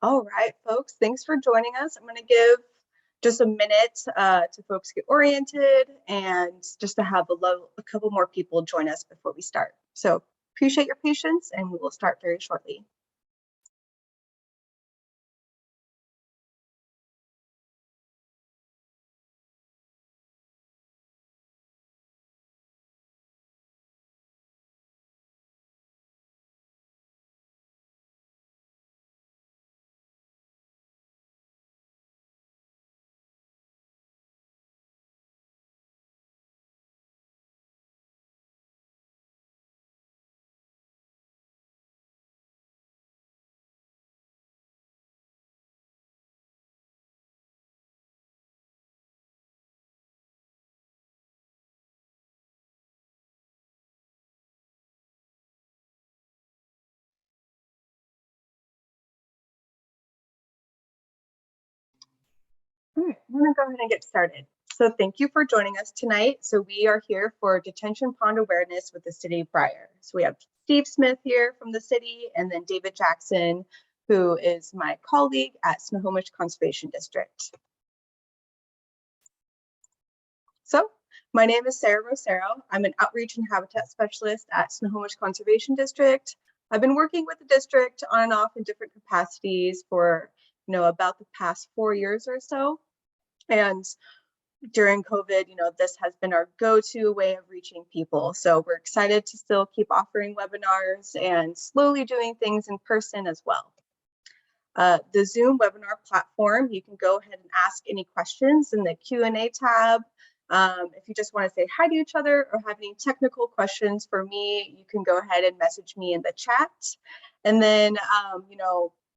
All right, folks, thanks for joining us. I'm going to give just a minute to folks get oriented and just to have a couple more people join us before we start. So appreciate your patience, and we will start very shortly. All right, I'm going to go ahead and get started. So thank you for joining us tonight. So we are here for Detention Pond Awareness with the City of Brier. So we have Steve Smith here from the city, and then David Jackson, who is my colleague at Snohomish Conservation District. So my name is Sarah Rosero. I'm an outreach and habitat specialist at Snohomish Conservation District. I've been working with the district on and off in different capacities for about the past 4 years or so. And during COVID, this has been our go-to way of reaching people. So we're excited to still keep offering webinars and slowly doing things in person as well. The Zoom webinar platform, you can go ahead and ask any questions in the Q&A tab. If you just want to say hi to each other or have any technical questions for me, you can go ahead and message me in the chat. And then,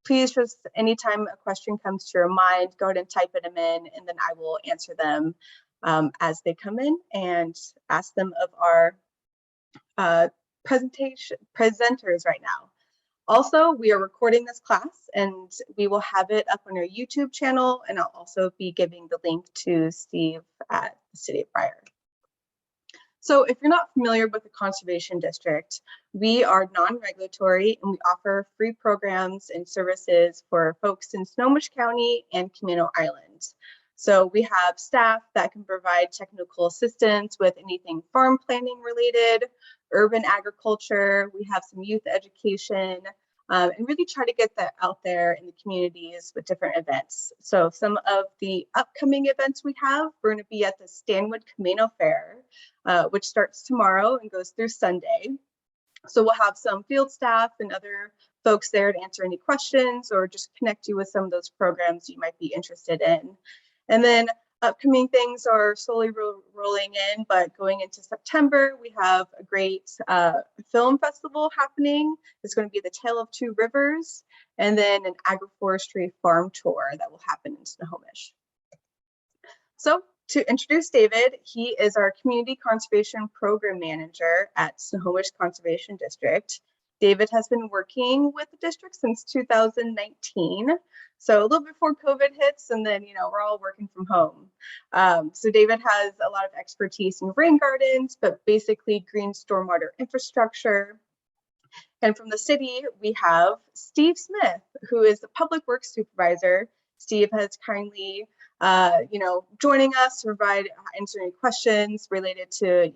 please just anytime a question comes to your mind, go ahead and type them in, and then I will answer them as they come in and ask them of our presenters right now. Also, we are recording this class and we will have it up on our YouTube channel, and I'll also be giving the link to Steve at the City of Brier. So if you're not familiar with the Conservation District, we are non-regulatory and we offer free programs and services for folks in Snohomish County and Camino Island. So we have staff that can provide technical assistance with anything farm planning related, urban agriculture. We have some youth education, and really try to get that out there in the communities with different events. So some of the upcoming events we have, we're going to be at the Stanwood Camino Fair, which starts tomorrow and goes through Sunday. So we'll have some field staff and other folks there to answer any questions or just connect you with some of those programs you might be interested in. And then upcoming things are slowly rolling in, but going into September, we have a great film festival happening. It's going to be the Tale of Two Rivers, and then an agroforestry farm tour that will happen in Snohomish. So to introduce David, he is our Community Conservation Program Manager at Snohomish Conservation District. David has been working with the district since 2019, so a little before COVID hits, and then we're all working from home. So David has a lot of expertise in rain gardens, but basically green stormwater infrastructure. And from the city, we have Steve Smith, who is the Public Works Supervisor. Steve has kindly, joining us to provide answering questions related to,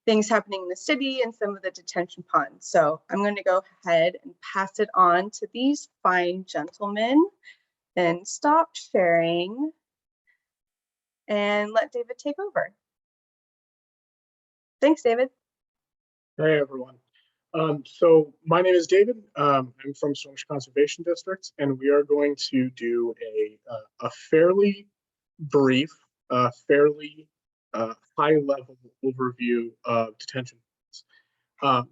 things happening in the city and some of the detention ponds. So I'm going to go ahead and pass it on to these fine gentlemen and stop sharing and let David take over. Thanks, David. Hey, everyone. So my name is David. I'm from Snohomish Conservation District, and we are going to do a fairly brief, fairly high-level overview of detention ponds.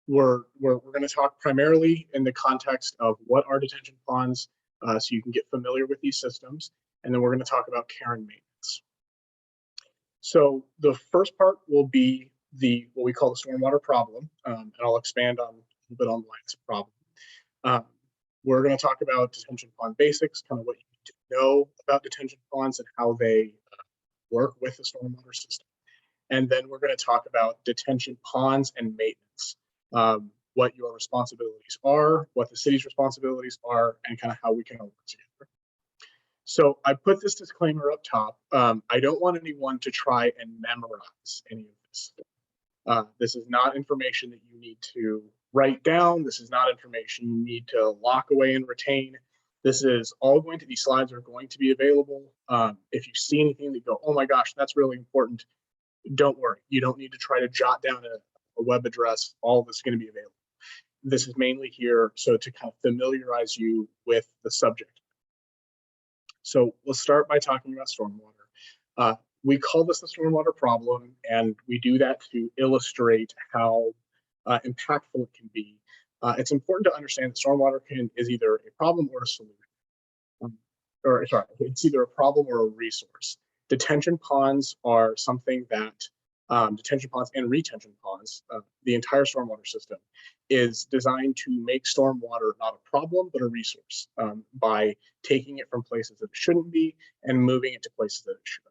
We're going to talk primarily in the context of what are detention ponds, so you can get familiar with these systems, and then we're going to talk about care and maintenance. So the first part will be what we call the stormwater problem, and I'll expand on a little bit on why it's a problem. We're going to talk about detention pond basics, kind of what you need to know about detention ponds and how they work with the stormwater system. And then we're going to talk about detention ponds and maintenance, what your responsibilities are, what the city's responsibilities are, and kind of how we can all work together. So I put this disclaimer up top. I don't want anyone to try and memorize any of this. This is not information that you need to write down. This is not information you need to lock away and retain. This is all going to, these slides are going to be available. If you see anything that go, oh my gosh, that's really important, don't worry. You don't need to try to jot down a web address. All of this is going to be available. This is mainly here so to kind of familiarize you with the subject. So let's start by talking about stormwater. We call this the stormwater problem, and we do that to illustrate how impactful it can be. It's important to understand that stormwater is either a problem or a solution. It's either a problem or a resource. Detention ponds are something that detention ponds and retention ponds, the entire stormwater system, is designed to make stormwater not a problem, but a resource by taking it from places that it shouldn't be and moving it to places that it should.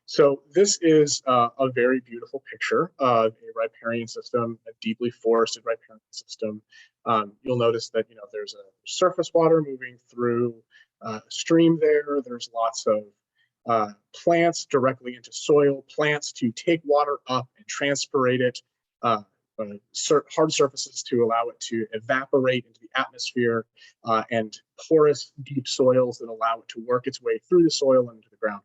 So this is a very beautiful picture of a riparian system, a deeply forested riparian system. You'll notice that there's a surface water moving through a stream there. There's lots of plants directly into soil, plants to take water up and transpirate it, hard surfaces to allow it to evaporate into the atmosphere, and porous deep soils that allow it to work its way through the soil and into the ground.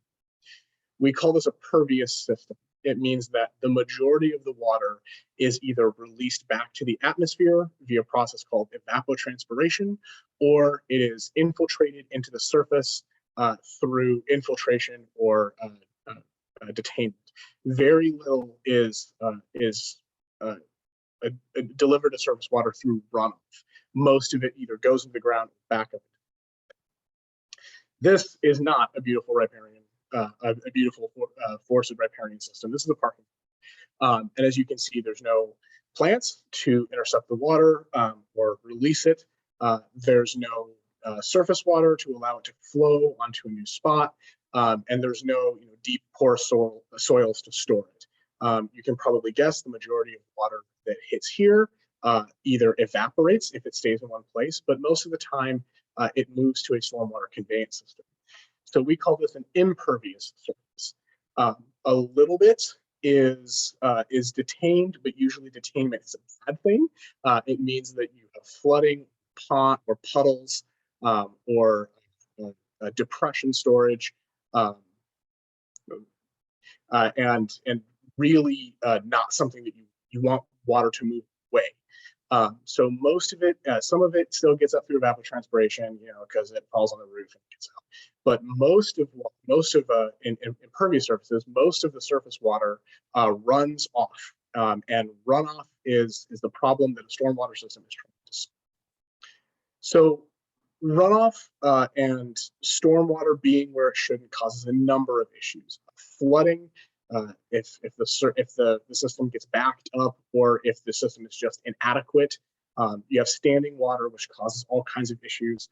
We call this a pervious system. It means that the majority of the water is either released back to the atmosphere via a process called evapotranspiration, or it is infiltrated into the surface through infiltration or detainment. Very little is delivered to surface water through runoff. Most of it either goes into the ground or back up. This is not a beautiful riparian, a beautiful forested riparian system. This is a parking lot. And as you can see, there's no plants to intercept the water or release it. There's no surface water to allow it to flow onto a new spot. And there's no deep porous soils to store it. You can probably guess the majority of water that hits here either evaporates if it stays in one place, but most of the time it moves to a stormwater conveyance system. So we call this an impervious surface. A little bit is detained, but usually detainment is a bad thing. It means that you have flooding, pond or puddles, or depression storage, and really not something that you want water to move away. So most of it, some of it still gets up through evapotranspiration, because it falls on the roof and gets out. But most of in impervious surfaces, most of the surface water runs off, and runoff is the problem that a stormwater system is trying to solve. So runoff and stormwater being where it shouldn't causes a number of issues. Flooding, if the system gets backed up, or if the system is just inadequate. You have standing water, which causes all kinds of issues.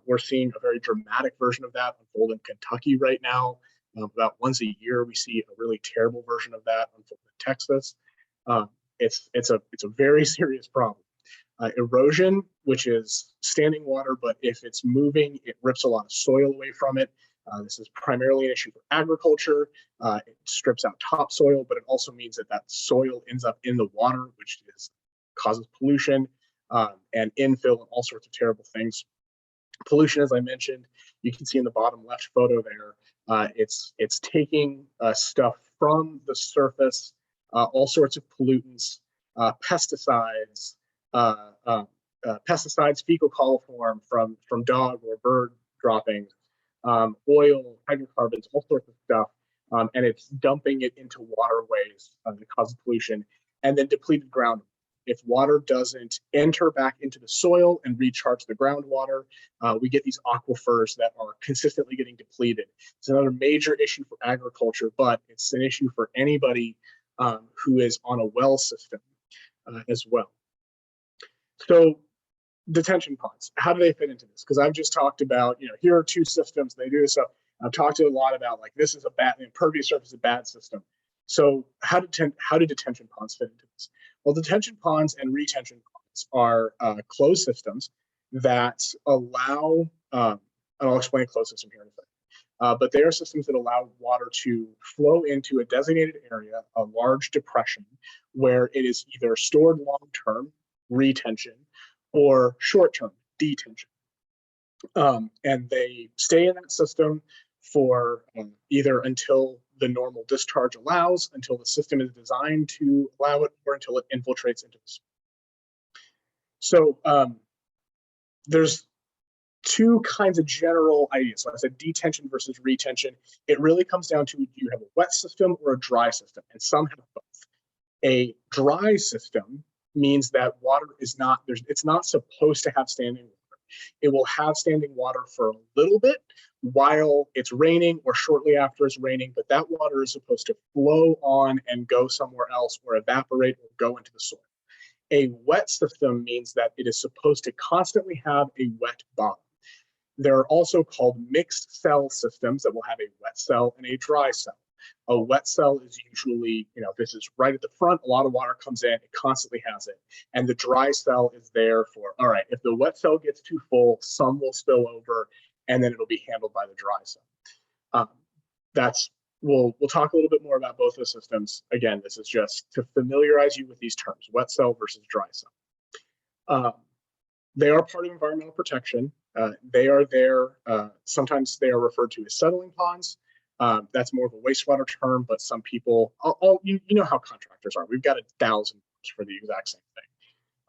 We're seeing a very dramatic version of that unfold in Kentucky right now. About once a year, we see a really terrible version of that unfold in Texas. It's a very serious problem. Erosion, which is standing water, but if it's moving, it rips a lot of soil away from it. This is primarily an issue for agriculture. It strips out topsoil, but it also means that soil ends up in the water, which causes pollution and infill and all sorts of terrible things. Pollution, as I mentioned, you can see in the bottom left photo there. It's taking stuff from the surface, all sorts of pollutants, pesticides, fecal coliform from dog or bird droppings, oil, hydrocarbons, all sorts of stuff, and it's dumping it into waterways that cause pollution, and then depleted groundwater. If water doesn't enter back into the soil and recharge the groundwater, we get these aquifers that are consistently getting depleted. It's another major issue for agriculture, but it's an issue for anybody who is on a well system as well. So detention ponds. How do they fit into this? Because I've just talked about, here are two systems, they do this stuff. I've talked to a lot about like, this is a bad, impervious surface is a bad system. So how do detention ponds fit into this? Well, detention ponds and retention ponds are closed systems that allow, and I'll explain closed system here in a second, but they are systems that allow water to flow into a designated area, a large depression, where it is either stored long-term, retention, or short-term, detention. And they stay in that system for either until the normal discharge allows, until the system is designed to allow it, or until it infiltrates into the soil. So there's two kinds of general ideas. So I said detention versus retention. It really comes down to, do you have a wet system or a dry system? And some have both. A dry system means that water is not, it's not supposed to have standing water. It will have standing water for a little bit while it's raining or shortly after it's raining, but that water is supposed to flow on and go somewhere else or evaporate or go into the soil. A wet system means that it is supposed to constantly have a wet bottom. They're also called mixed cell systems that will have a wet cell and a dry cell. A wet cell is usually, this is right at the front, a lot of water comes in, it constantly has it. And the dry cell is there for, all right, if the wet cell gets too full, some will spill over, and then it'll be handled by the dry cell. We'll talk a little bit more about both the systems. Again, this is just to familiarize you with these terms, wet cell versus dry cell. They are part of environmental protection. They are there, sometimes they are referred to as settling ponds. That's more of a wastewater term, but some people, you know how contractors are. We've got 1,000 for the exact same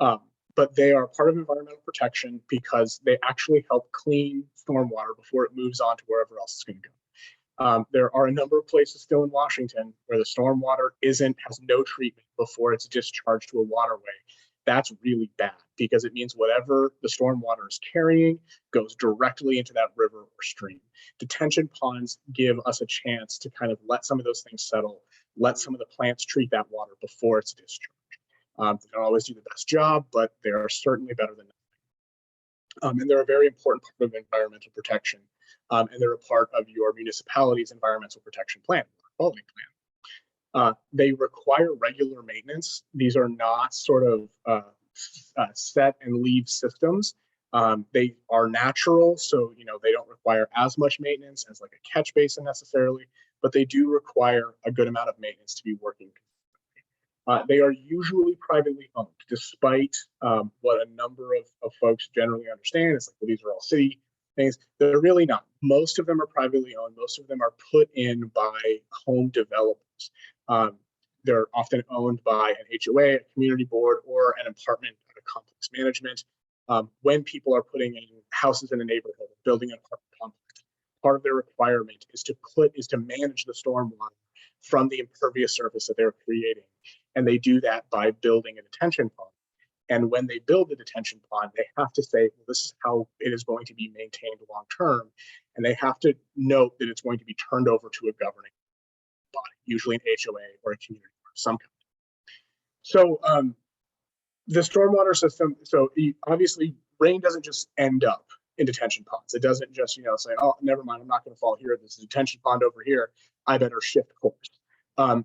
thing. But they are part of environmental protection because they actually help clean stormwater before it moves on to wherever else it's going to go. There are a number of places still in Washington where the stormwater has no treatment before it's discharged to a waterway. That's really bad because it means whatever the stormwater is carrying goes directly into that river or stream. Detention ponds give us a chance to kind of let some of those things settle, let some of the plants treat that water before it's discharged. They don't always do the best job, but they are certainly better than nothing. And they're a very important part of environmental protection. And they're a part of your municipality's environmental protection plan, quality plan. They require regular maintenance. These are not sort of set and leave systems. They are natural, so they don't require as much maintenance as like a catch basin necessarily, but they do require a good amount of maintenance to be working. They are usually privately owned, despite what a number of folks generally understand. It's like, well, these are all city things. They're really not. Most of them are privately owned. Most of them are put in by home developers. They're often owned by an HOA, a community board, or an apartment complex management. When people are putting in houses in a neighborhood, building an apartment complex, part of their requirement is to manage the stormwater from the impervious surface that they're creating. And they do that by building a detention pond. And when they build the detention pond, they have to say, well, this is how it is going to be maintained long term. And they have to note that it's going to be turned over to a governing body, usually an HOA or a community or some kind. So the stormwater system, so obviously rain doesn't just end up in detention ponds. It doesn't just, say, oh, never mind, I'm not going to fall here. There's a detention pond over here. I better shift course.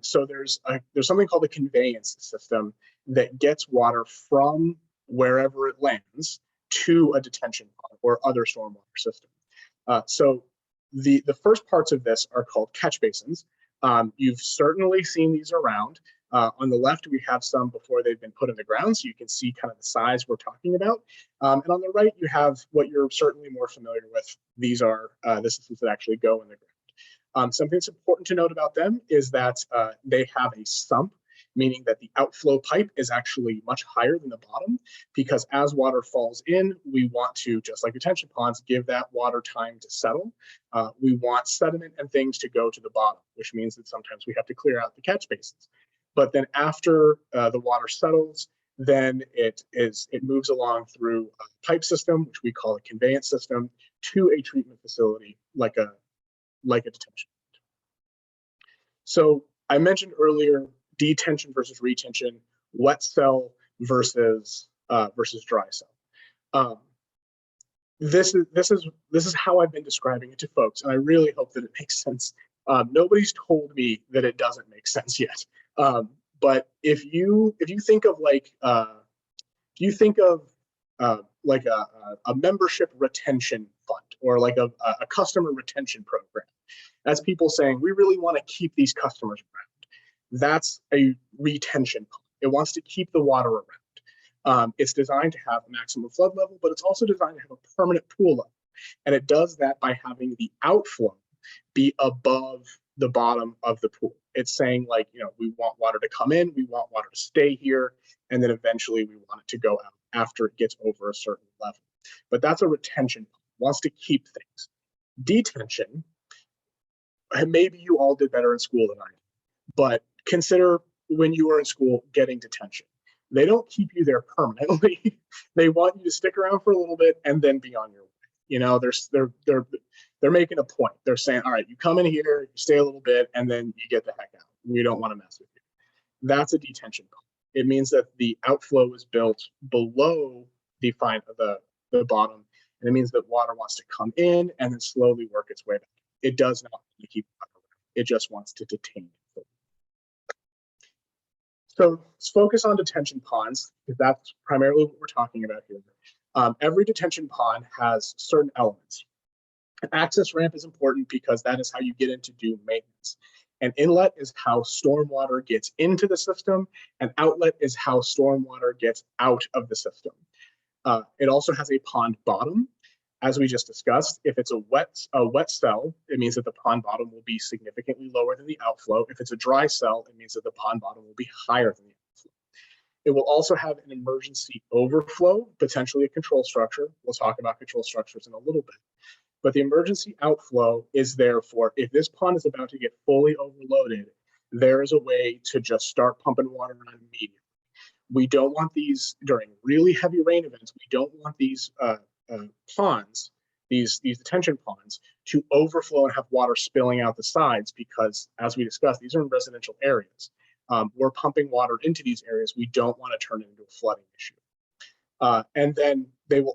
So there's something called a conveyance system that gets water from wherever it lands to a detention pond or other stormwater system. So the first parts of this are called catch basins. You've certainly seen these around. On the left, we have some before they've been put in the ground, so you can see kind of the size we're talking about. And on the right, you have what you're certainly more familiar with. These are the systems that actually go in the ground. Something that's important to note about them is that they have a sump, meaning that the outflow pipe is actually much higher than the bottom, because as water falls in, we want to, just like detention ponds, give that water time to settle. We want sediment and things to go to the bottom, which means that sometimes we have to clear out the catch basins. But then after the water settles, then it moves along through a pipe system, which we call a conveyance system, to a treatment facility like a detention. So I mentioned earlier detention versus retention, wet cell versus dry cell. This is how I've been describing it to folks, and I really hope that it makes sense. Nobody's told me that it doesn't make sense yet. But if you think of like like a membership retention fund or like a customer retention program, that's people saying we really want to keep these customers around. That's a retention pond. It wants to keep the water around. It's designed to have a maximum flood level, but it's also designed to have a permanent pool level. And it does that by having the outflow be above the bottom of the pool. It's saying like, we want water to come in, we want water to stay here, and then eventually we want it to go out after it gets over a certain level. But that's a retention pond. It wants to keep things. Detention, maybe you all did better in school than I did, but consider when you were in school getting detention. They don't keep you there permanently. They want you to stick around for a little bit and then be on your way. They're making a point. They're saying, all right, you come in here, you stay a little bit, and then you get the heck out. We don't want to mess with you. That's a detention pond. It means that the outflow is built below the bottom, and it means that water wants to come in and then slowly work its way back. It does not want to keep water around. It just wants to detain it. So let's focus on detention ponds, because that's primarily what we're talking about here. Every detention pond has certain elements. An access ramp is important because that is how you get in to do maintenance. An inlet is how stormwater gets into the system. An outlet is how stormwater gets out of the system. It also has a pond bottom. As we just discussed, if it's a wet cell, it means that the pond bottom will be significantly lower than the outflow. If it's a dry cell, it means that the pond bottom will be higher than the outflow. It will also have an emergency overflow, potentially a control structure. We'll talk about control structures in a little bit. But the emergency outflow is there for if this pond is about to get fully overloaded, there is a way to just start pumping water on immediately. We don't want these during really heavy rain events. We don't want these ponds, these detention ponds, to overflow and have water spilling out the sides because, as we discussed, these are in residential areas. We're pumping water into these areas. We don't want to turn it into a flooding issue. And then they will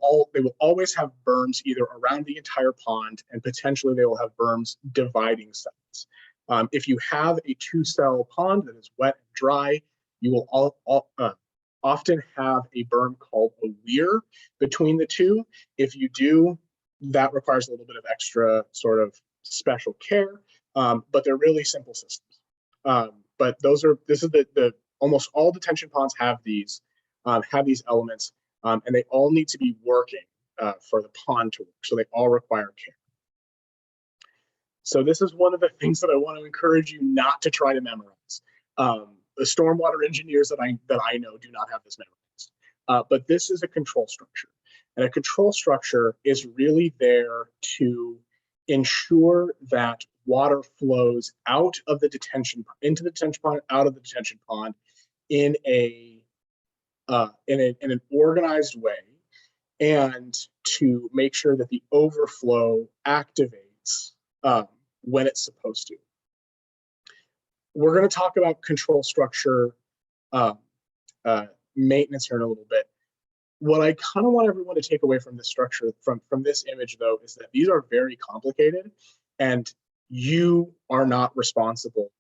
always have berms either around the entire pond, and potentially they will have berms dividing cells. If you have a 2-cell pond that is wet and dry, you will often have a berm called a weir between the two. If you do, that requires a little bit of extra sort of special care, but they're really simple systems. But this is the almost all detention ponds have these elements, and they all need to be working for the pond to work. So they all require care. So this is one of the things that I want to encourage you not to try to memorize. The stormwater engineers that I know do not have this memorized. But this is a control structure. And a control structure is really there to ensure that water flows out of the detention, into the detention pond, out of the detention pond in an organized way, and to make sure that the overflow activates when it's supposed to. We're going to talk about control structure maintenance here in a little bit. What I kind of want everyone to take away from this structure, from this image though, is that these are very complicated, and you are not responsible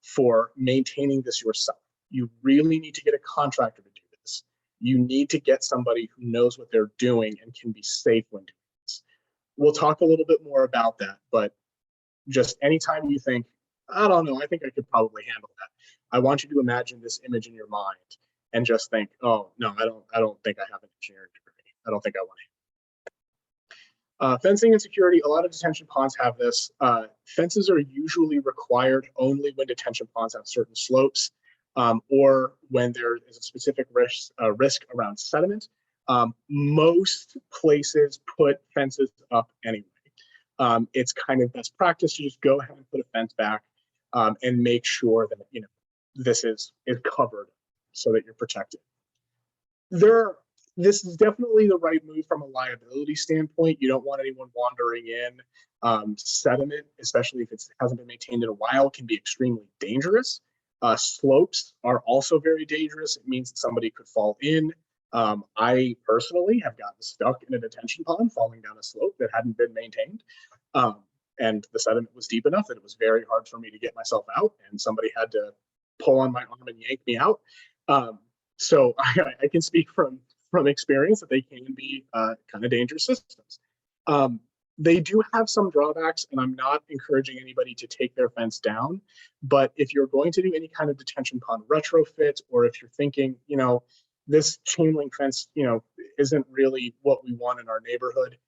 for maintaining this yourself. You really need to get a contractor to do this. You need to get somebody who knows what they're doing and can be safe when doing this. We'll talk a little bit more about that, but just anytime you think, I don't know, I think I could probably handle that, I want you to imagine this image in your mind and just think, oh no, I don't think I have an engineering degree. I don't think I want to. Fencing and security, a lot of detention ponds have this. Fences are usually required only when detention ponds have certain slopes, or when there is a specific risk around sediment. Most places put fences up anyway. It's kind of best practice to just go ahead and put a fence back and make sure that this is covered so that you're protected. This is definitely the right move from a liability standpoint. You don't want anyone wandering in. Sediment, especially if it hasn't been maintained in a while, can be extremely dangerous. Slopes are also very dangerous. It means that somebody could fall in I personally have gotten stuck in a detention pond falling down a slope that hadn't been maintained. And the sediment was deep enough that it was very hard for me to get myself out, and somebody had to pull on my arm and yank me out. So I can speak from experience that they can be kind of dangerous systems. They do have some drawbacks, and I'm not encouraging anybody to take their fence down. But if you're going to do any kind of detention pond retrofit, or if you're thinking, this chain link fence, isn't really what we want in our neighborhood,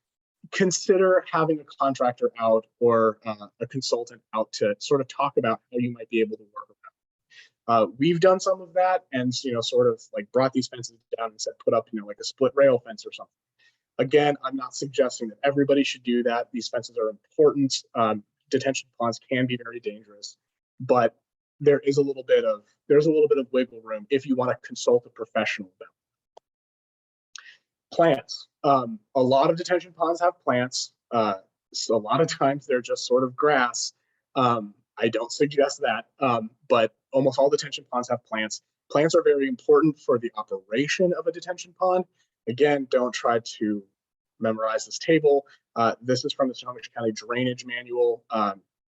consider having a contractor out or a consultant out to sort of talk about how you might be able to work around. We've done some of that, and sort of like brought these fences down and said, put up, like a split rail fence or something. Again, I'm not suggesting that everybody should do that. These fences are important. Detention ponds can be very dangerous, but there's a little bit of wiggle room if you want to consult a professional about it. Plants. A lot of detention ponds have plants. So a lot of times they're just sort of grass. I don't suggest that, but almost all detention ponds have plants. Plants are very important for the operation of a detention pond. Again, don't try to memorize this table. This is from the Snohomish County Drainage Manual.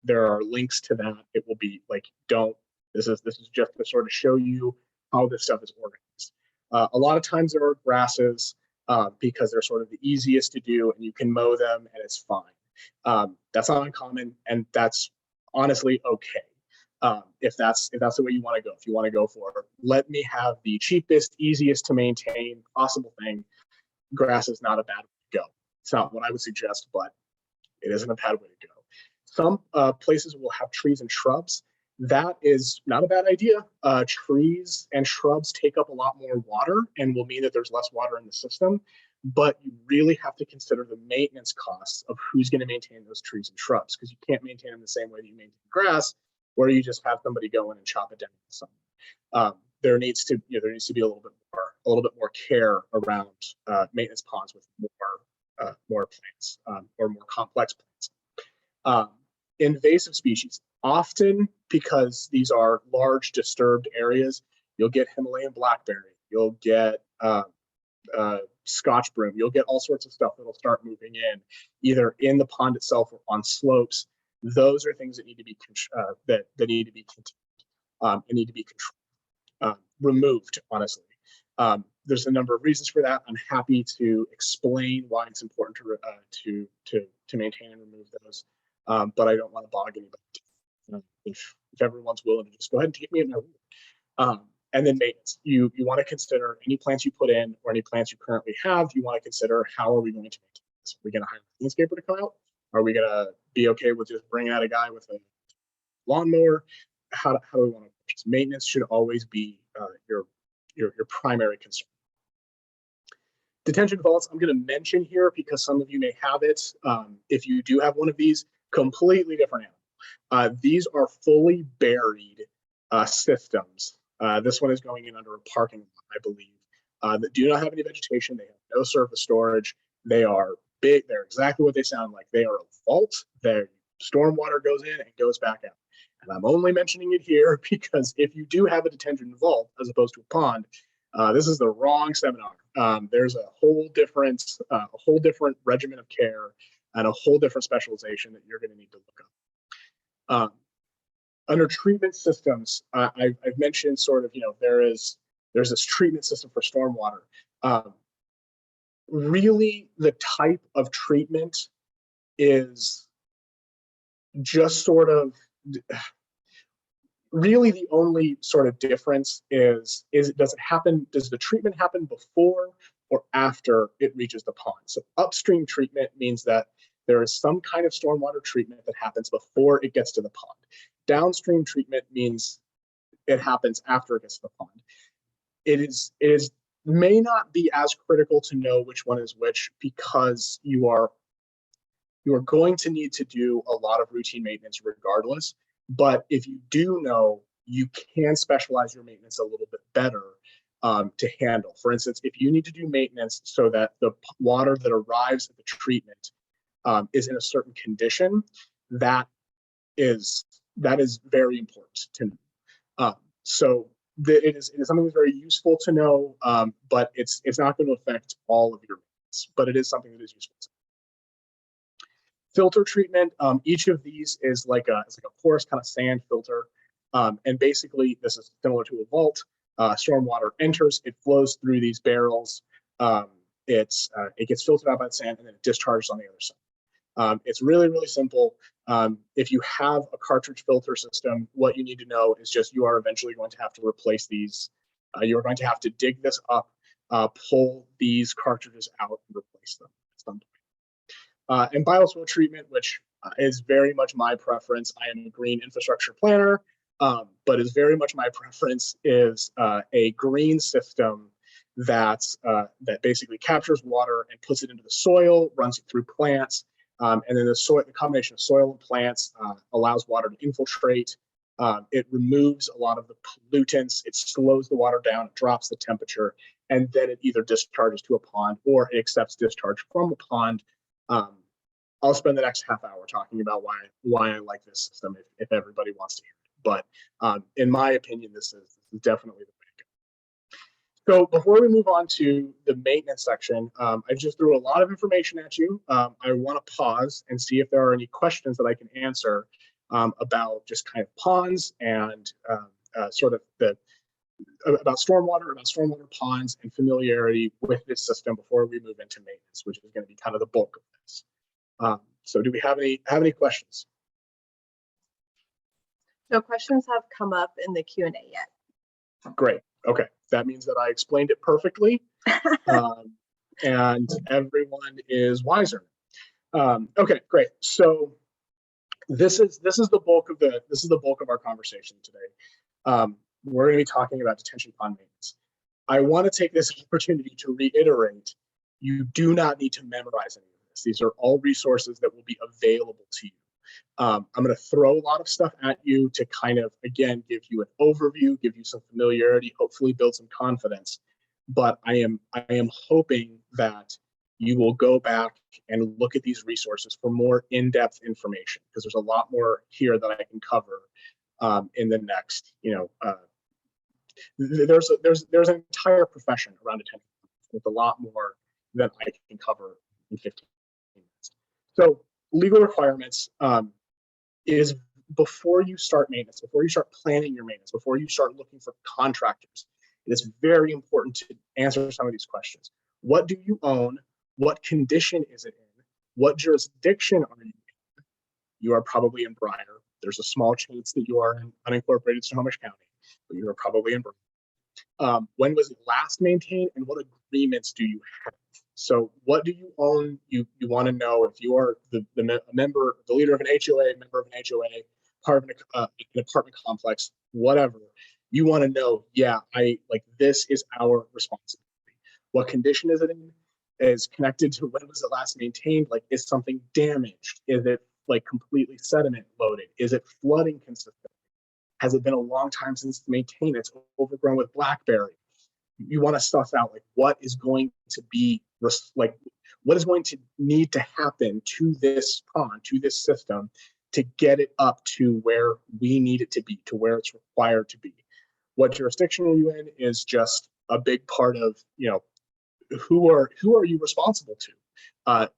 There are links to that. It will be like, this is just to sort of show you how this stuff is organized. A lot of times there are grasses because they're sort of the easiest to do, and you can mow them and it's fine. That's not uncommon, and that's honestly okay. If that's the way you want to go. If you want to go for, let me have the cheapest, easiest to maintain possible thing, grass is not a bad way to go. It's not what I would suggest, but it isn't a bad way to go. Some places will have trees and shrubs. That is not a bad idea. Trees and shrubs take up a lot more water and will mean that there's less water in the system, but you really have to consider the maintenance costs of who's going to maintain those trees and shrubs, because you can't maintain them the same way that you maintain grass, where you just have somebody go in and chop it down in the sun. There needs to be a little bit more care around maintenance ponds with more plants or more complex plants. Invasive species, often because these are large disturbed areas, you'll get Himalayan blackberry, you'll get Scotch broom, you'll get all sorts of stuff that'll start moving in, either in the pond itself or on slopes. Those are things that need to be that need to be and need to be controlled, removed. Honestly, there's a number of reasons for that. I'm happy to explain why it's important to maintain and remove those, but I don't want to bog anybody. If everyone's willing to just go ahead and take me at my word. And then maintenance. You want to consider any plants you put in or any plants you currently have. You want to consider, how are we going to maintain this? Are we going to hire a landscaper to come out? Are we going to be okay with just bringing out a guy with a lawnmower? How do we want to approach this? Maintenance should always be your primary concern. Detention vaults, I'm going to mention here because some of you may have it. If you do have one of these, completely different animal. These are fully buried systems. This one is going in under a parking lot, I believe, that do not have any vegetation. They have no surface storage. They are big. They're exactly what they sound like. They are a vault. Their stormwater goes in and goes back out. And I'm only mentioning it here because if you do have a detention vault as opposed to a pond, this is the wrong seminar. There's a whole different regimen of care and a whole different specialization that you're going to need to look up. Under treatment systems, I've mentioned sort of, there's this treatment system for stormwater. Really, the type of treatment is just sort of, really the only sort of difference is does the treatment happen before or after it reaches the pond? So upstream treatment means that there is some kind of stormwater treatment that happens before it gets to the pond. Downstream treatment means it happens after it gets to the pond. It may not be as critical to know which one is which, because you are going to need to do a lot of routine maintenance regardless. But if you do know, you can specialize your maintenance a little bit better to handle. For instance, if you need to do maintenance so that the water that arrives at the treatment is in a certain condition, that is very important to know. So it is something that's very useful to know, but it's not going to affect all of your maintenance, but it is something that is useful. Filter treatment, each of these is it's like a porous kind of sand filter, and basically this is similar to a vault. Stormwater enters, it flows through these barrels, it gets filtered out by the sand, and then it discharges on the other side. It's really, really simple. If you have a cartridge filter system, what you need to know is just you are eventually going to have to replace these. You are going to have to dig this up, pull these cartridges out, and replace them at some point. And biosphere treatment, which is very much my preference. I am a green infrastructure planner, but is very much my preference is a green system that basically captures water and puts it into the soil, runs it through plants, and then the combination of soil and plants allows water to infiltrate. It removes a lot of the pollutants. It slows the water down, it drops the temperature, and then it either discharges to a pond or it accepts discharge from a pond. I'll spend the next half hour talking about why I like this system if everybody wants to hear it. But in my opinion, this is definitely the way to go. So before we move on to the maintenance section, I just threw a lot of information at you. I want to pause and see if there are any questions that I can answer about just kind of ponds and sort of about stormwater ponds, and familiarity with this system before we move into maintenance, which is going to be kind of the bulk of this. So do we have any questions? No questions have come up in the Q&A yet. Great. Okay. That means that I explained it perfectly, and everyone is wiser. Okay, great. So this is the bulk of our conversation today. We're going to be talking about detention pond maintenance. I want to take this opportunity to reiterate: you do not need to memorize any of this. These are all resources that will be available to you. I'm going to throw a lot of stuff at you to kind of, again, give you an overview, give you some familiarity, hopefully build some confidence. But I am hoping that you will go back and look at these resources for more in-depth information, because there's a lot more here that I can cover in the next, there's an entire profession around detention with a lot more than I can cover in 15 minutes. So legal requirements is before you start maintenance, before you start planning your maintenance, before you start looking for contractors, it is very important to answer some of these questions. What do you own? What condition is it in? What jurisdiction are you in? You are probably in Brier. There's a small chance that you are in unincorporated Snohomish County, but you are probably in Brier. When was it last maintained, and what agreements do you have? So what do you own? You want to know if you are the member, the leader of an HOA, member of an HOA, part of an apartment complex, whatever. You want to know, yeah, this is our responsibility. What condition is it in? Is connected to when was it last maintained? Like, is something damaged? Is it like completely sediment loaded? Is it flooding consistently? Has it been a long time since it's maintained? It's overgrown with blackberry. You want to suss out like what is going to be what is going to need to happen to this pond, to this system, to get it up to where we need it to be, to where it's required to be. What jurisdiction are you in is just a big part of, who are you responsible to?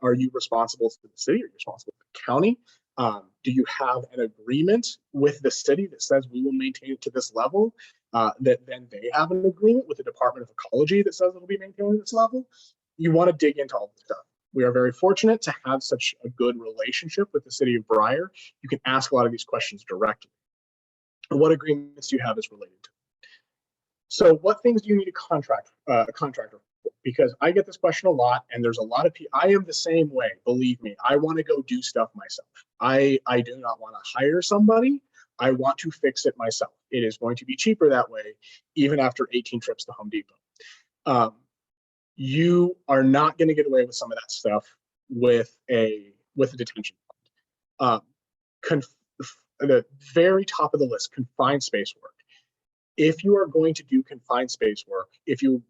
Are you responsible to the city? Are you responsible to the county? Do you have an agreement with the city that says we will maintain it to this level? That then they have an agreement with the Department of Ecology that says it will be maintained at this level? You want to dig into all this stuff. We are very fortunate to have such a good relationship with the city of Brier. You can ask a lot of these questions directly. And what agreements do you have is related to? So what things do you need a contractor for? Because I get this question a lot, and there's a lot of people. I am the same way, believe me. I want to go do stuff myself. I do not want to hire somebody. I want to fix it myself. It is going to be cheaper that way, even after 18 trips to Home Depot. You are not going to get away with some of that stuff with a detention pond. The very top of the list, confined space work. If you are going to do confined space work, if you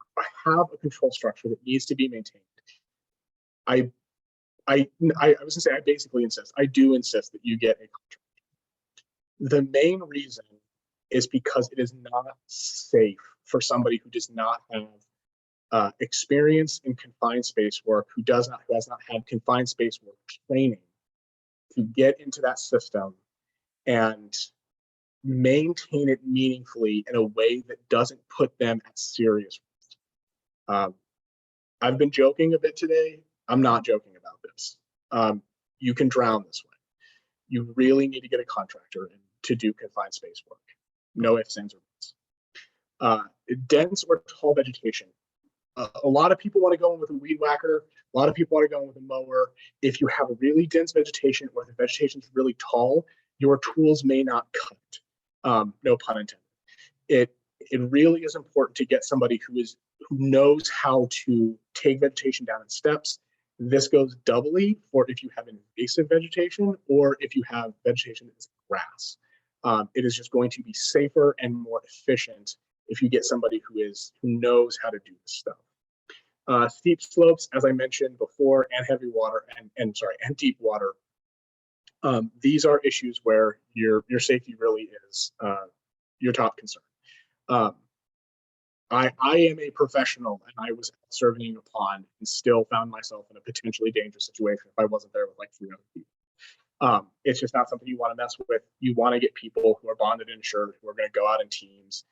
have a control structure that needs to be maintained, I was going to say I basically insist. I do insist that you get a contractor. The main reason is because it is not safe for somebody who does not have experience in confined space work, who has not had confined space work training, to get into that system and maintain it meaningfully in a way that doesn't put them at serious risk. I've been joking a bit today. I'm not joking about this. You can drown this way. You really need to get a contractor in to do confined space work. No ifs, ands, or buts. Dense or tall vegetation. A lot of people want to go in with a weed whacker. A lot of people want to go in with a mower. If you have a really dense vegetation or the vegetation is really tall, your tools may not cut it. No pun intended. It really is important to get somebody who knows how to take vegetation down in steps. This goes doubly for if you have invasive vegetation or if you have vegetation that is grass. It is just going to be safer and more efficient if you get somebody who knows how to do this stuff. Steep slopes, as I mentioned before, and heavy water and deep water. These are issues where your safety really is your top concern. I am a professional, and I was serving a pond and still found myself in a potentially dangerous situation if I wasn't there with like 3 other people. It's just not something you want to mess with. You want to get people who are bonded and insured, who are going to go out in teams.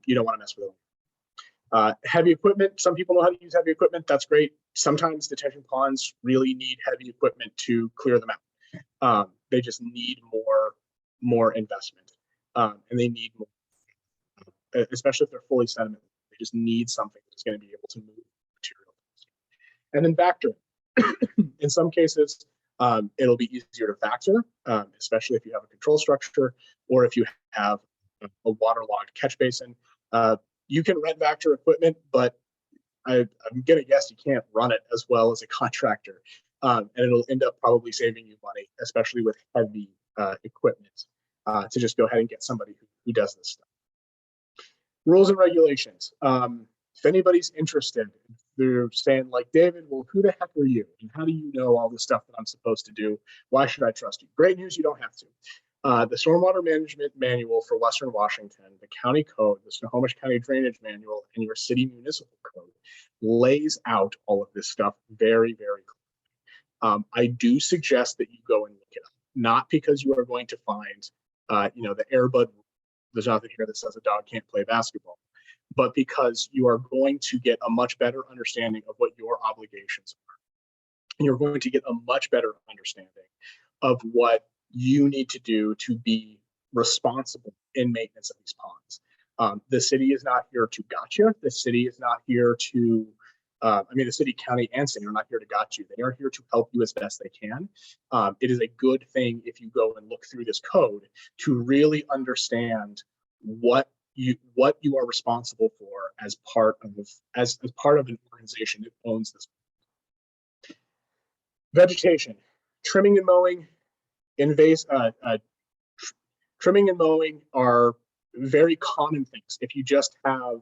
You don't want to mess with them. Heavy equipment. Some people know how to use heavy equipment. That's great. Sometimes detention ponds really need heavy equipment to clear them out. They just need more investment, and they need more. Especially if they're fully sedimented, they just need something that's going to be able to move material. And then factoring. In some cases, it'll be easier to factor, especially if you have a control structure or if you have a waterlogged catch basin. You can rent Vactor equipment, but I'm going to guess you can't run it as well as a contractor. And it'll end up probably saving you money, especially with heavy equipment, to just go ahead and get somebody who does this stuff. Rules and regulations. If anybody's interested, they're saying like, David, well, who the heck are you? And how do you know all the stuff that I'm supposed to do? Why should I trust you? Great news, you don't have to. The Stormwater Management Manual for Western Washington, the County Code, the Snohomish County Drainage Manual, and your City Municipal Code lays out all of this stuff very, very clearly. I do suggest that you go and look it up, not because you are going to find, the Airbud. There's nothing here that says a dog can't play basketball, but because you are going to get a much better understanding of what your obligations are. And you're going to get a much better understanding of what you need to do to be responsible in maintenance of these ponds. The city is not here to gotcha. The city is not here to, the city, county, and city are not here to got you. They are here to help you as best they can. It is a good thing if you go and look through this code to really understand what you are responsible for as part of an organization that owns this. Vegetation, trimming and mowing, trimming and mowing are very common things. If you just have,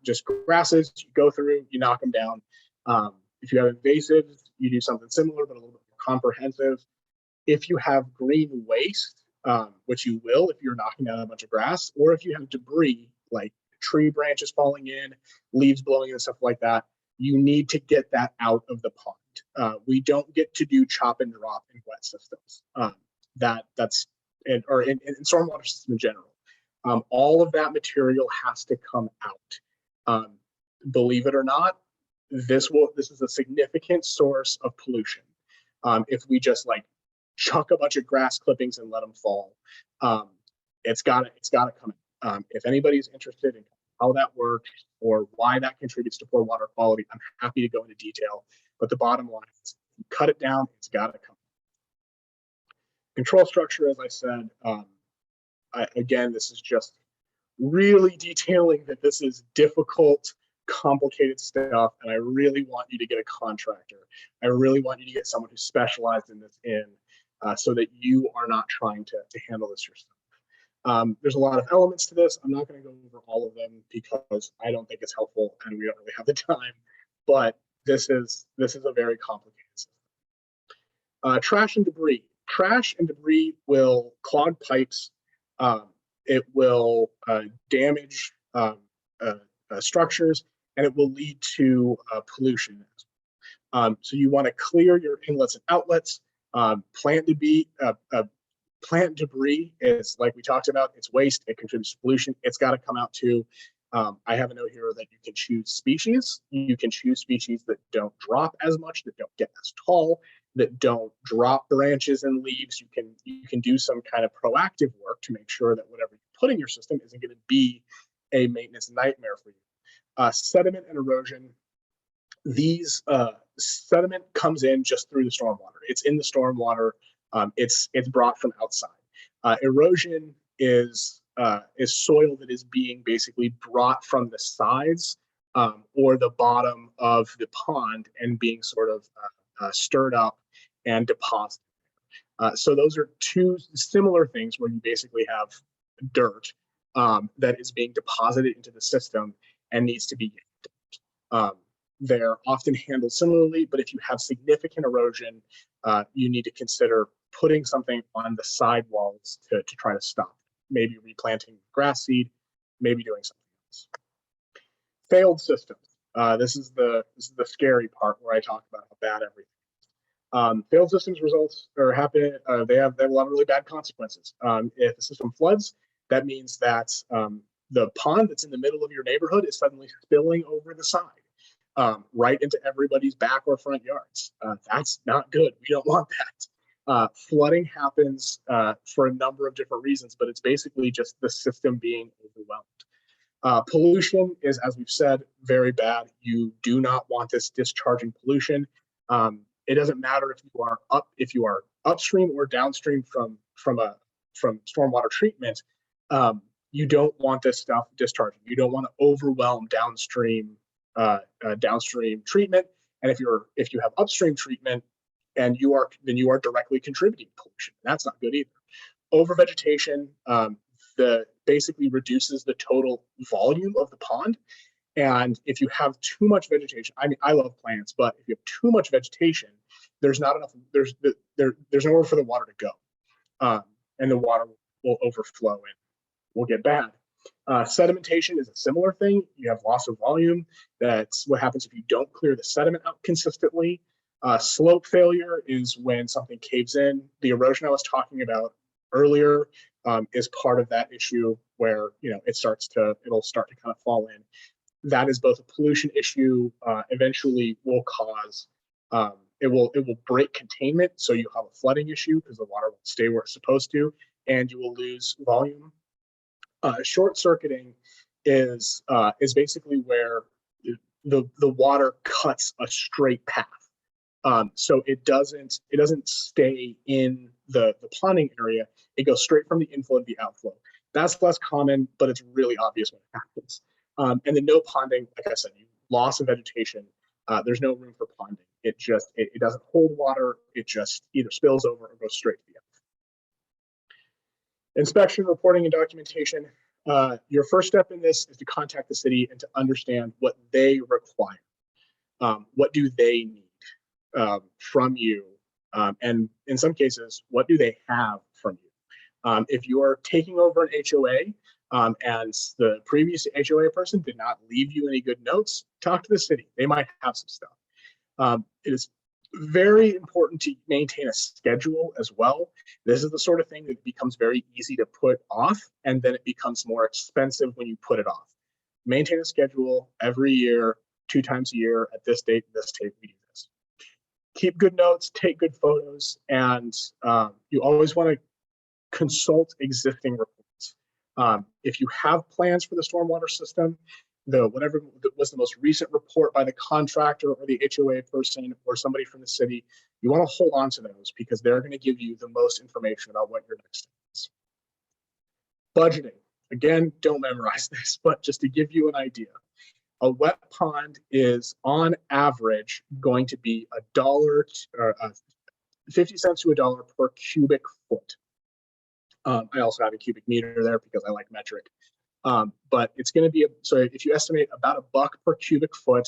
just grasses, you go through, you knock them down. If you have invasives, you do something similar, but a little bit more comprehensive. If you have green waste, which you will if you're knocking down a bunch of grass, or if you have debris like tree branches falling in, leaves blowing and stuff like that, you need to get that out of the pond. We don't get to do chop and drop in wet systems. That's in stormwater system in general. All of that material has to come out. Believe it or not, this is a significant source of pollution. If we just like chuck a bunch of grass clippings and let them fall, it's gotta come in. If anybody's interested in how that works or why that contributes to poor water quality, I'm happy to go into detail. But the bottom line is, you cut it down, it's gotta come. Control structure, as I said, again, this is just really detailing that this is difficult, complicated stuff, and I really want you to get a contractor. I really want you to get someone who's specialized in this so that you are not trying to handle this yourself. There's a lot of elements to this. I'm not going to go over all of them because I don't think it's helpful and we don't really have the time, but this is a very complicated system. Trash and debris. trash and debris will clog pipes. It will damage structures, and it will lead to pollution. So you want to clear your inlets and outlets. Plant debris is, like we talked about, it's waste. It contributes to pollution. It's got to come out too. I have a note here that you can choose species. You can choose species that don't drop as much, that don't get as tall, that don't drop branches and leaves. You can do some kind of proactive work to make sure that whatever you put in your system isn't going to be a maintenance nightmare for you. Sediment and erosion. These sediment comes in just through the stormwater. It's in the stormwater. It's brought from outside. Erosion is soil that is being basically brought from the sides or the bottom of the pond and being sort of stirred up and deposited. So those are two similar things where you basically have dirt that is being deposited into the system and needs to be dumped. They're often handled similarly, but if you have significant erosion, you need to consider putting something on the sidewalls to try to stop. Maybe replanting grass seed, maybe doing something else. Failed systems. This is the scary part where I talk about how bad everything is. Failed systems results are happen. They have a lot of really bad consequences. If the system floods, that means that the pond that's in the middle of your neighborhood is suddenly spilling over the side. Right into everybody's back or front yards. That's not good. We don't want that. Flooding happens for a number of different reasons, but it's basically just the system being overwhelmed. Pollution is, as we've said, very bad. You do not want this discharging pollution. It doesn't matter if you are upstream or downstream from stormwater treatment. You don't want this stuff discharging. You don't want to overwhelm downstream treatment, and if you have upstream treatment and you are directly contributing to pollution. That's not good either. Overvegetation basically reduces the total volume of the pond, and if you have too much vegetation, I mean, I love plants, but if you have too much vegetation, there's not enough. There's nowhere for the water to go, and the water will overflow and will get bad. Sedimentation is a similar thing. You have loss of volume. That's what happens if you don't clear the sediment out consistently. Slope failure is when something caves in. The erosion I was talking about earlier is part of that issue where it'll start to kind of fall in. That is both a pollution issue. Eventually will cause it will break containment, so you have a flooding issue because the water won't stay where it's supposed to, and you will lose volume. Short circuiting is basically where the water cuts a straight path, so it doesn't stay in the ponding area. It goes straight from the inflow to the outflow. That's less common, but it's really obvious when it happens. And then no ponding, like I said, loss of vegetation. There's no room for ponding. It doesn't hold water. It just either spills over or goes straight to the outflow. Inspection, reporting, and documentation. Your first step in this is to contact the city and to understand what they require. What do they need from you? And in some cases, what do they have from you? If you're taking over an HOA and the previous HOA person did not leave you any good notes, talk to the city. They might have some stuff. It is very important to maintain a schedule as well. This is the sort of thing that becomes very easy to put off, and then it becomes more expensive when you put it off. Maintain a schedule every year, 2 times a year, at this date, we do this. Keep good notes, take good photos, and you always want to consult existing reports. If you have plans for the stormwater system, whatever was the most recent report by the contractor or the HOA person or somebody from the city, you want to hold on to those because they're going to give you the most information about what your next step is. Budgeting. Again, don't memorize this, but just to give you an idea, a wet pond is on average going to be $50 cents to $1 per cubic foot. I also have a cubic meter there because I like metric. But it's going to be, so if you estimate about $1 per cubic foot,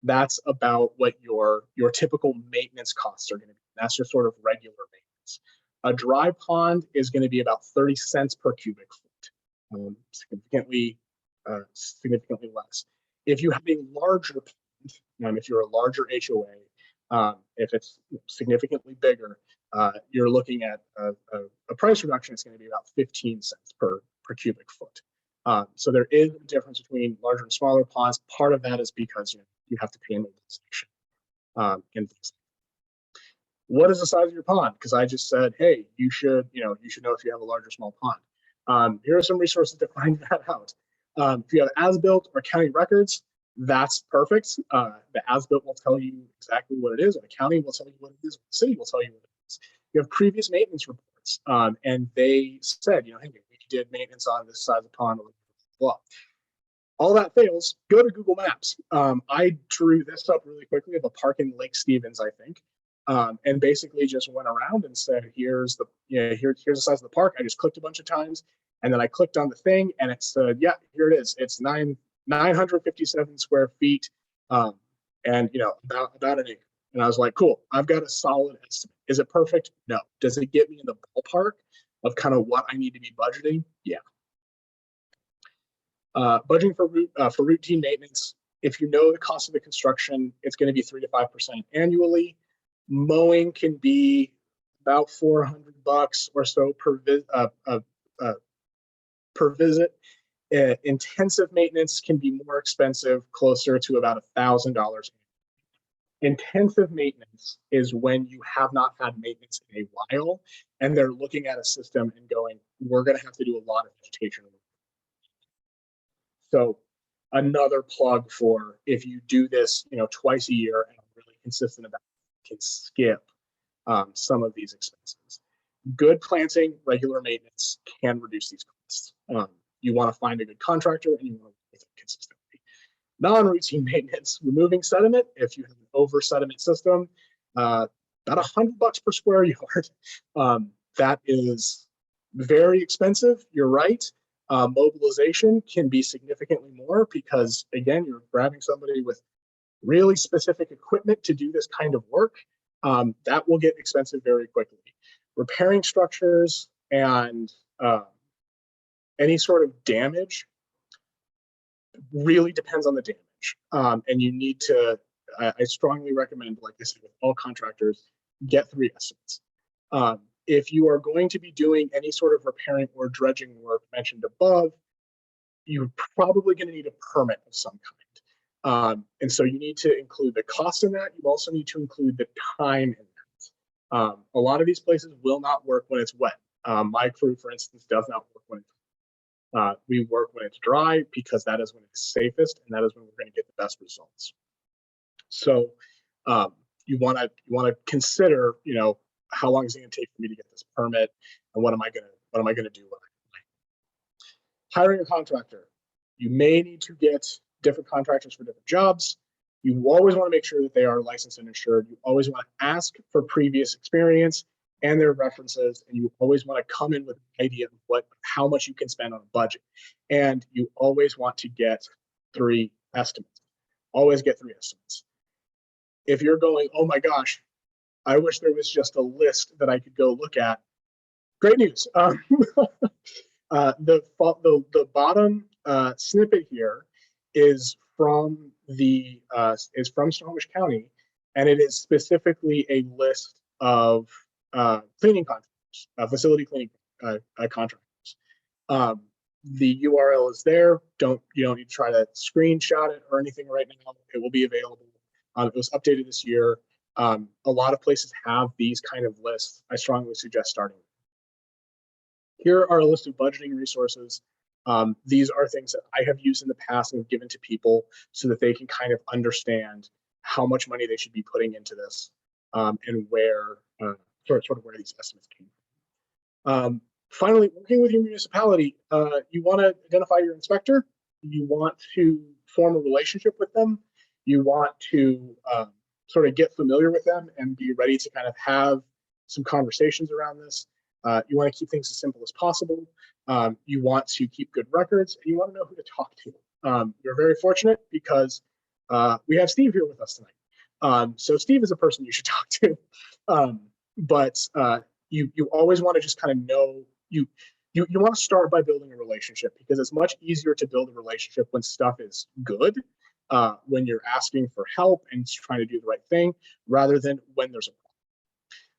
that's about what your typical maintenance costs are going to be. That's your sort of regular maintenance. A dry pond is going to be about 30 cents per cubic foot, significantly less. If you have a larger pond, if you're a larger HOA, if it's significantly bigger, you're looking at a price reduction. It's going to be about 15 cents per cubic foot. So there is a difference between larger and smaller ponds. Part of that is because you have to pay a mobilization and things like that. What is the size of your pond? Because I just said, hey, you should know if you have a large or small pond. Here are some resources to find that out. If you have as-built or county records, that's perfect. The as-built will tell you exactly what it is, or the county will tell you what it is, or the city will tell you what it is. You have previous maintenance reports, and they said, hey, we did maintenance on this size of pond, blah. All that fails, go to Google Maps. I drew this up really quickly of a park in Lake Stevens, I think. And basically just went around and said, here's the size of the park. I just clicked a bunch of times, and then I clicked on the thing, and it said, yeah, here it is. It's 957 square feet, and about an acre. And I was like, cool, I've got a solid estimate. Is it perfect? No. Does it get me in the ballpark of kind of what I need to be budgeting? Yeah. Budgeting for routine maintenance. If you know the cost of the construction, it's going to be 3 to 5% annually. Mowing can be about $400 or so per visit. Intensive maintenance can be more expensive, closer to about $1,000. Intensive maintenance is when you have not had maintenance in a while, and they're looking at a system and going, we're going to have to do a lot of vegetation. So another plug for if you do this, twice a year and are really consistent about it, can skip some of these expenses. Good planting, regular maintenance can reduce these costs. You want to find a good contractor and you want to work with it consistently. Non-routine maintenance, removing sediment. If you have an over sediment system, about $100 per square yard. That is very expensive. You're right. Mobilization can be significantly more because, again, you're grabbing somebody with really specific equipment to do this kind of work. That will get expensive very quickly. Repairing structures and any sort of damage really depends on the damage. And you need to, I strongly recommend, like I said, with all contractors, get 3 estimates. If you are going to be doing any sort of repairing or dredging work mentioned above, you're probably going to need a permit of some kind. And so you need to include the cost in that. You also need to include the time in that. A lot of these places will not work when it's wet. My crew, for instance, does not work when it's wet. We work when it's dry because that is when it's safest, and that is when we're going to get the best results. So you want to consider, how long is it going to take for me to get this permit, and what am I going to do? Hiring a contractor. You may need to get different contractors for different jobs. You always want to make sure that they are licensed and insured. You always want to ask for previous experience and their references, and you always want to come in with an idea of how much you can spend on a budget. And you always want to get 3 estimates. Always get 3 estimates. If you're going, oh my gosh, I wish there was just a list that I could go look at. Great news. The bottom snippet here is from Snohomish County, and it is specifically a list of cleaning contractors, facility cleaning contractors. The URL is there. You don't need to try to screenshot it or anything right now. It will be available. It was updated this year. A lot of places have these kind of lists. I strongly suggest starting. Here are a list of budgeting resources. These are things that I have used in the past and have given to people so that they can kind of understand how much money they should be putting into this, and where sort of where these estimates came from. Finally, working with your municipality, you want to identify your inspector. You want to form a relationship with them. You want to sort of get familiar with them and be ready to kind of have some conversations around this. You want to keep things as simple as possible. You want to keep good records, and you want to know who to talk to. You're very fortunate because we have Steve here with us tonight. So Steve is a person you should talk to. But you always want to just kind of know you want to start by building a relationship, because it's much easier to build a relationship when stuff is good, when you're asking for help and trying to do the right thing, rather than when there's a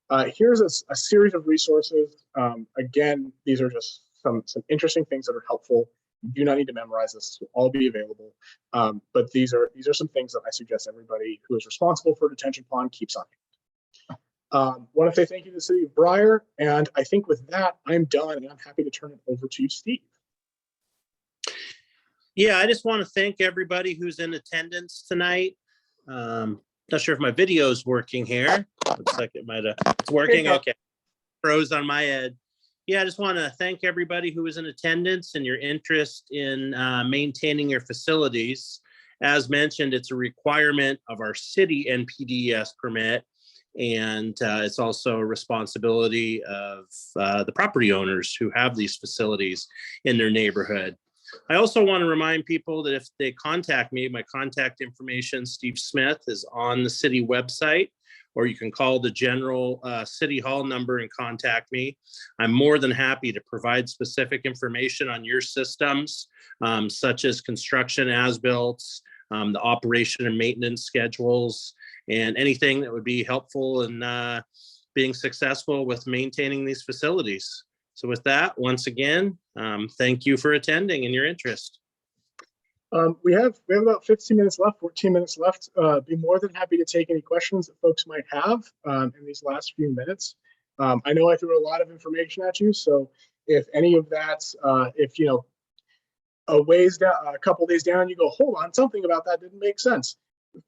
problem. Here's a series of resources. Again, these are just some interesting things that are helpful. You do not need to memorize this; will all be available. But these are some things that I suggest everybody who is responsible for detention pond keeps on. Want to say thank you to the city of Brier, and I think with that, I'm done, and I'm happy to turn it over to Steve. Yeah, I just want to thank everybody who's in attendance tonight. Not sure if my video is working here. Looks like it might have. It's working. Okay. Froze on my end. Yeah, I just want to thank everybody who was in attendance and your interest in maintaining your facilities. As mentioned, it's a requirement of our city NPDES permit, and it's also a responsibility of the property owners who have these facilities in their neighborhood. I also want to remind people that if they contact me, my contact information, Steve Smith, is on the city website, or you can call the general city hall number and contact me. I'm more than happy to provide specific information on your systems, such as construction as-built, the operation and maintenance schedules, and anything that would be helpful in being successful with maintaining these facilities. So with that, once again, thank you for attending and your interest. We have about 15 minutes left, 14 minutes left. Be more than happy to take any questions that folks might have in these last few minutes. I know I threw a lot of information at you, so if any of that, if you know, a couple days down, you go, hold on, something about that didn't make sense.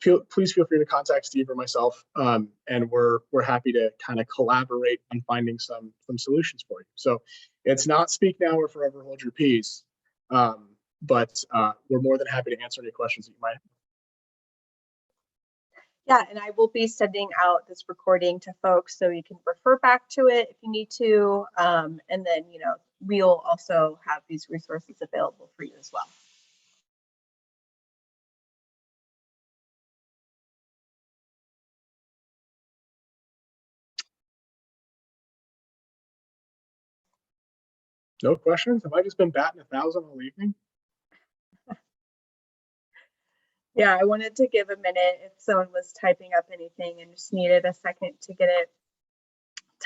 Please feel free to contact Steve or myself, and we're happy to kind of collaborate on finding some solutions for you. So it's not speak now or forever hold your peace, but we're more than happy to answer any questions that you might have. Yeah, and I will be sending out this recording to folks so you can refer back to it if you need to, and then we'll also have these resources available for you as well. No questions? Have I just been batting 1,000 all evening? Yeah, I wanted to give a minute if someone was typing up anything and just needed a second to get it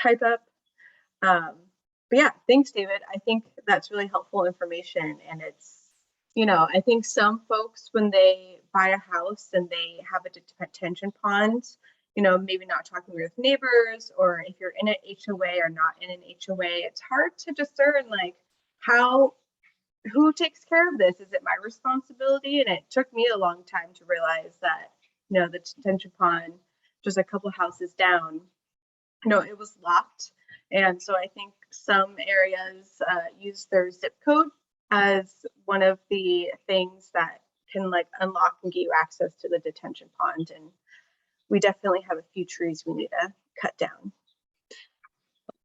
type up. But yeah, thanks, David. I think that's really helpful information. And it's, I think some folks, when they buy a house and they have a detention pond, maybe not talking with neighbors, or if you're in an HOA or not in an HOA, it's hard to discern like who takes care of this? Is it my responsibility? And it took me a long time to realize that, the detention pond, just a couple houses down, it was locked. And so I think some areas use their zip code as one of the things that can like unlock and get you access to the detention pond. And we definitely have a few trees we need to cut down.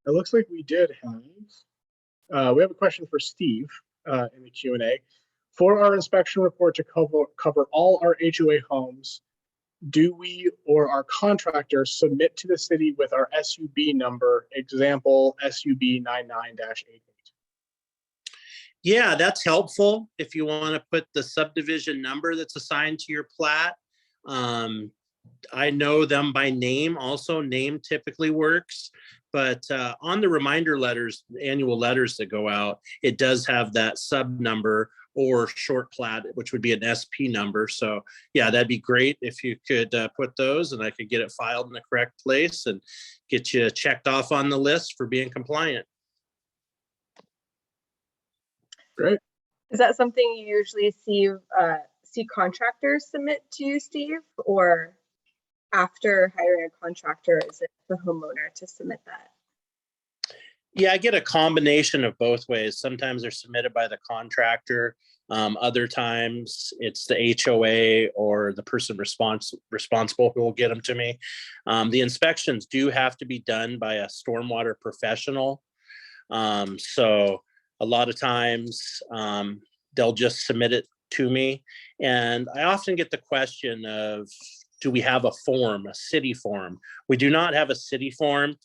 It looks like we did have, we have a question for Steve in the Q&A. For our inspection report to cover all our HOA homes, do we or our contractor submit to the city with our SUB number, example SUB 99-88? Yeah, that's helpful if you want to put the subdivision number that's assigned to your plat. I know them by name also. Name typically works, but on the reminder letters, annual letters that go out, it does have that sub number or short plat, which would be an SP number. So yeah, that'd be great if you could put those, and I could get it filed in the correct place and get you checked off on the list for being compliant. Great. Is that something you usually see contractors submit to you, Steve, or after hiring a contractor, is it the homeowner to submit that? Yeah, I get a combination of both ways. Sometimes they're submitted by the contractor. Other times it's the HOA or the person responsible who will get them to me. The inspections do have to be done by a stormwater professional. So a lot of times they'll just submit it to me. And I often get the question of, do we have a form, a city form? We do not have a city form.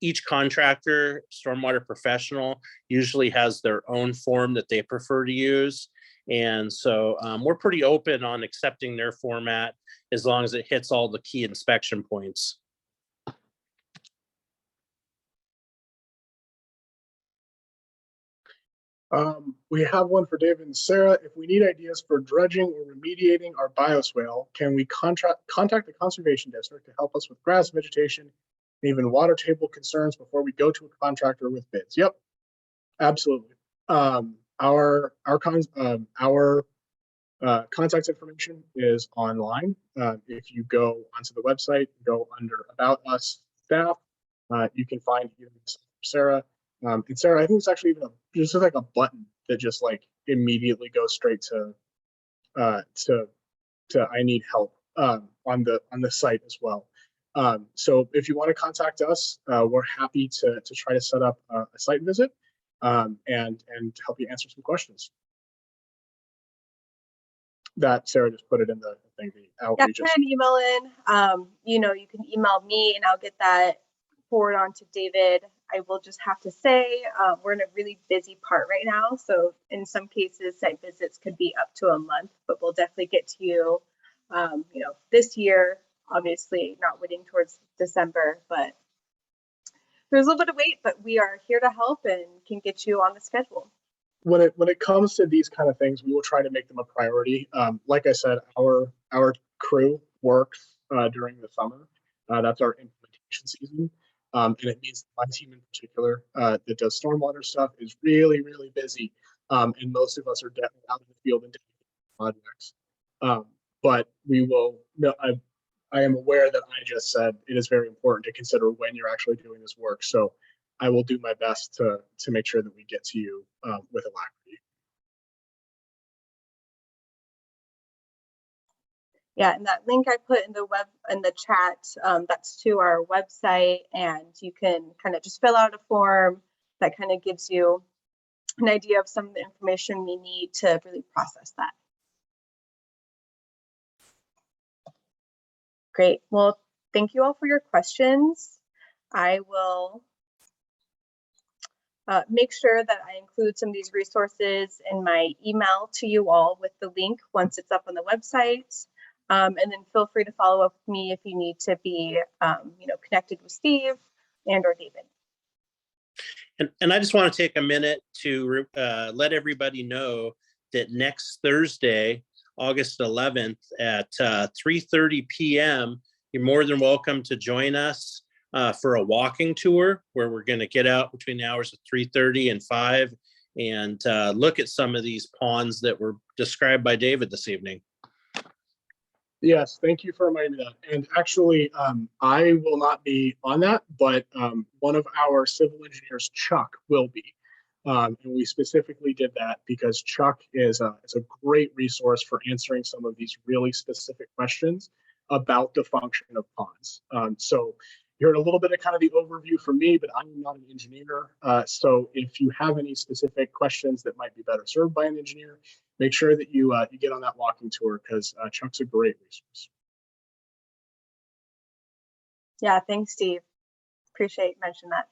Each contractor, stormwater professional, usually has their own form that they prefer to use. And so we're pretty open on accepting their format as long as it hits all the key inspection points. We have one for David and Sarah. If we need ideas for dredging or remediating our bioswale, can we contact the conservation district to help us with grass, vegetation, and even water table concerns before we go to a contractor with bids? Yep, absolutely. Our contact information is online. If you go onto the website, go under About Us Staff, you can find either Sarah. And Sarah, I think it's actually even just like a button that just like immediately goes straight to I need help on the site as well. So if you want to contact us, we're happy to try to set up a site visit and help you answer some questions. That Sarah just put it in the thing. The outreach. Yeah, put an email in. You know, you can email me and I'll get that forward on to David. I will just have to say we're in a really busy part right now. So in some cases, site visits could be up to a month, but we'll definitely get to you, you know, this year, obviously not waiting towards December, but there's a little bit of wait, but we are here to help and can get you on the schedule. When it comes to these kind of things, we will try to make them a priority. Like I said, our crew works during the summer. That's our implementation season. And it means my team in particular that does stormwater stuff is really, really busy. And most of us are definitely out in the field and projects. But we will, no, I am aware that I just said it is very important to consider when you're actually doing this work. So I will do my best to make sure that we get to you with alacrity. Yeah, and that link I put in the chat, that's to our website, and you can kind of just fill out a form that kind of gives you an idea of some of the information we need to really process that. Great. Well, thank you all for your questions. I will make sure that I include some of these resources in my email to you all with the link once it's up on the website. And then feel free to follow up with me if you need to be, you know, connected with Steve and or David. And I just want to take a minute to let everybody know that next Thursday, August 11th at 3:30 p.m., you're more than welcome to join us for a walking tour where we're going to get out between the hours of 3:30 and 5 and look at some of these ponds that were described by David this evening. Yes, thank you for reminding me that. And actually, I will not be on that, but one of our civil engineers, Chuck, will be. And we specifically did that because Chuck is a great resource for answering some of these really specific questions about the function of ponds. So you heard a little bit of kind of the overview from me, but I'm not an engineer. So if you have any specific questions that might be better served by an engineer, make sure that you get on that walking tour because Chuck's a great resource. Yeah, thanks, Steve. Appreciate you mentioning that.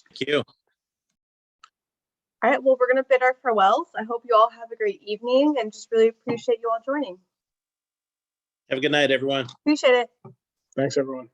Thank you. All right, well, we're going to bid our farewells. I hope you all have a great evening and just really appreciate you all joining. Have a good night, everyone. Appreciate it. Thanks, everyone.